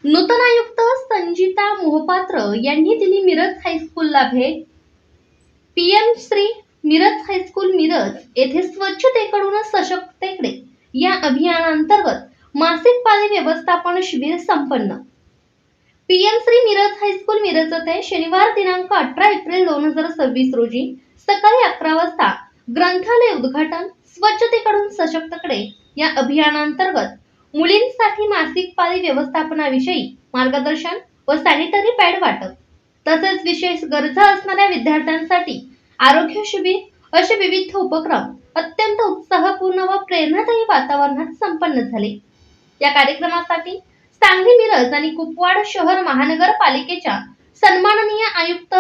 नूतन आयुक्त संजिता मोहपात्र यांनी दिली मिरज हायस्कूलला भेट। पीएम श्री मिरज हायस्कूल मिरज येथे स्वच्छतेकडून सशक्ततेकडे या अभियानांतर्गत मासिक पाळी व्यवस्थापन शिबिर संपन्न। पीएम श्री मिरज हायस्कूल मिरज येथे शनिवार दिनांक 18 एप्रिल 2026 रोजी सकाळी 11 वाजता ग्रंथालय उद्घाटन स्वच्छतेकडून सशक्तकडे या अभियानांतर्गत मुलींसाठी मासिक पाळी व्यवस्थापनाविषयी मार्गदर्शन व सॅनिटरी पॅड वाटप तसेच विशेष गरजा असणाऱ्या विद्यार्थ्यांसाठी आरोग्य शिबिर असे विविध उपक्रम अत्यंत उत्साहपूर्ण व प्रेरणादायी वातावरणात संपन्न झाले। या कार्यक्रमासाठी सांगली मिरज आणि कुपवाड शहर महानगरपालिकेच्या सन्माननीय आयुक्त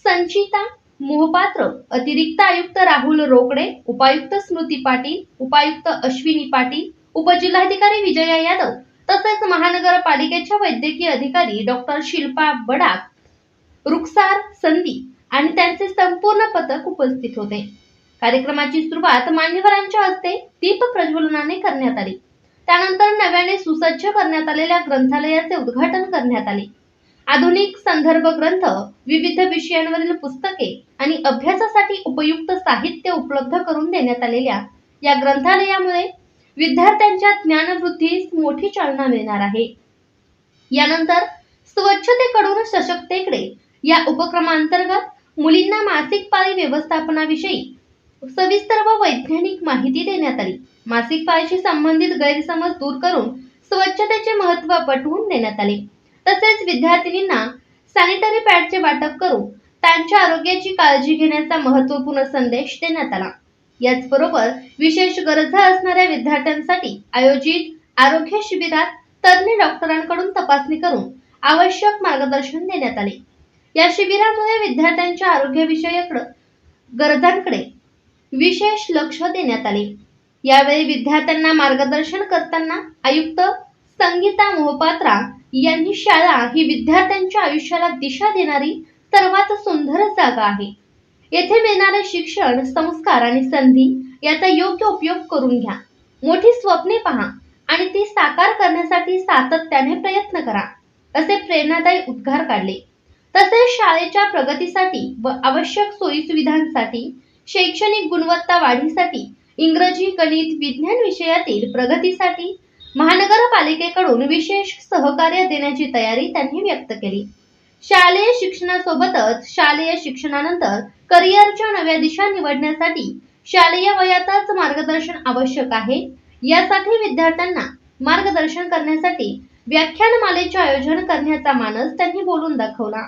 संचिता मोहपात्र, अतिरिक्त आयुक्त राहुल रोकडे, उपायुक्त स्मृती पाटील, उपायुक्त अश्विनी पाटील, उपजिल्हाधिकारी विजया यादव तसेच महानगरपालिकेच्या वैद्यकीय अधिकारी डॉक्टर शिल्पा बडाक, रुखसार संधी आणि त्यांचे संपूर्ण पथक उपस्थित होते। कार्यक्रमाची सुरुवात मान्यवरांच्या हस्ते दीप प्रज्वलनाने करण्यात आली। त्यानंतर नव्याने सुसज्ज करण्यात आलेल्या ग्रंथालयाचे उद्घाटन करण्यात आले। आधुनिक संदर्भ ग्रंथ, विविध विषयांवरील पुस्तके आणि अभ्यासासाठी उपयुक्त साहित्य उपलब्ध करून देण्यात आलेल्या या ग्रंथालयामुळे विद्यार्थ्यांच्या ज्ञानवृद्धीस मोठी चालना मिळणार आहे। यानंतर स्वच्छतेकडून सशक्ततेकडे या उपक्रमांतर्गत मुलींना मासिक पाळी व्यवस्थापनाविषयी सविस्तर व वैज्ञानिक माहिती देण्यात आली। मासिक पाळीशी संबंधित गैरसमज दूर करून स्वच्छतेचे महत्त्व पटवून देण्यात आले। तसेच विद्यार्थिनींना सॅनिटरी पॅडचे वाटप करून त्यांच्या आरोग्याची काळजी घेण्याचा महत्त्वपूर्ण संदेश देण्यात आला। याचबरोबर विशेष गरजा असणाऱ्या विद्यार्थ्यांसाठी आयोजित आरोग्य शिबिरात तज्ञ डॉक्टरांकडून तपासणी करून आवश्यक मार्गदर्शन देण्यात आले। या शिबिरामुळे विद्यार्थ्यांच्या आरोग्यविषयक गरजांकडे विशेष लक्ष देण्यात आले। यावेळी विद्यार्थ्यांना मार्गदर्शन करताना आयुक्त संगीता मोहपात्रा यांनी शाळा ही विद्यार्थ्यांच्या आयुष्याला दिशा देणारी सर्वात सुंदर जागा आहे। येथे मिळणारे शिक्षण, संस्कार आणि संधी याचा योग्य उपयोग करून घ्या। मोठी स्वप्ने पहा आणि ती साकार करण्यासाठी सातत्याने प्रयत्न करा, असे प्रेरणादायी उद्गार काढले। तसेच शाळेच्या प्रगतीसाठी व आवश्यक सोयीसुविधांसाठी, शैक्षणिक गुणवत्ता वाढीसाठी, इंग्रजी, गणित, विज्ञान विषयातील प्रगतीसाठी महानगरपालिकेकडून विशेष सहकार्य देण्याची तयारी त्यांनी व्यक्त केली। शालेय शिक्षणासोबतच शालेय शिक्षणानंतर करिअरच्या नव्या दिशा निवडण्यासाठी शालेय वयातच मार्गदर्शन आवश्यक आहे। यासाठी विद्यार्थ्यांना मार्गदर्शन करण्यासाठी व्याख्यानमालेचे आयोजन करण्याचा मानस त्यांनी बोलून दाखवला।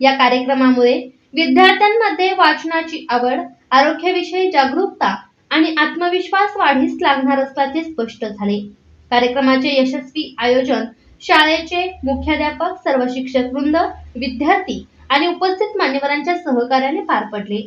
या कार्यक्रमामुळे विद्यार्थ्यांमध्ये वाचनाची आवड, आरोग्याविषयी जागरूकता आणि आत्मविश्वास वाढीस लागणार असल्याचे स्पष्ट झाले। कार्यक्रमाचे यशस्वी आयोजन शाळेचे मुख्याध्यापक, सर्व शिक्षक वृंद, विद्यार्थी आणि उपस्थित मान्यवरांच्या सहकार्याने पार पडले।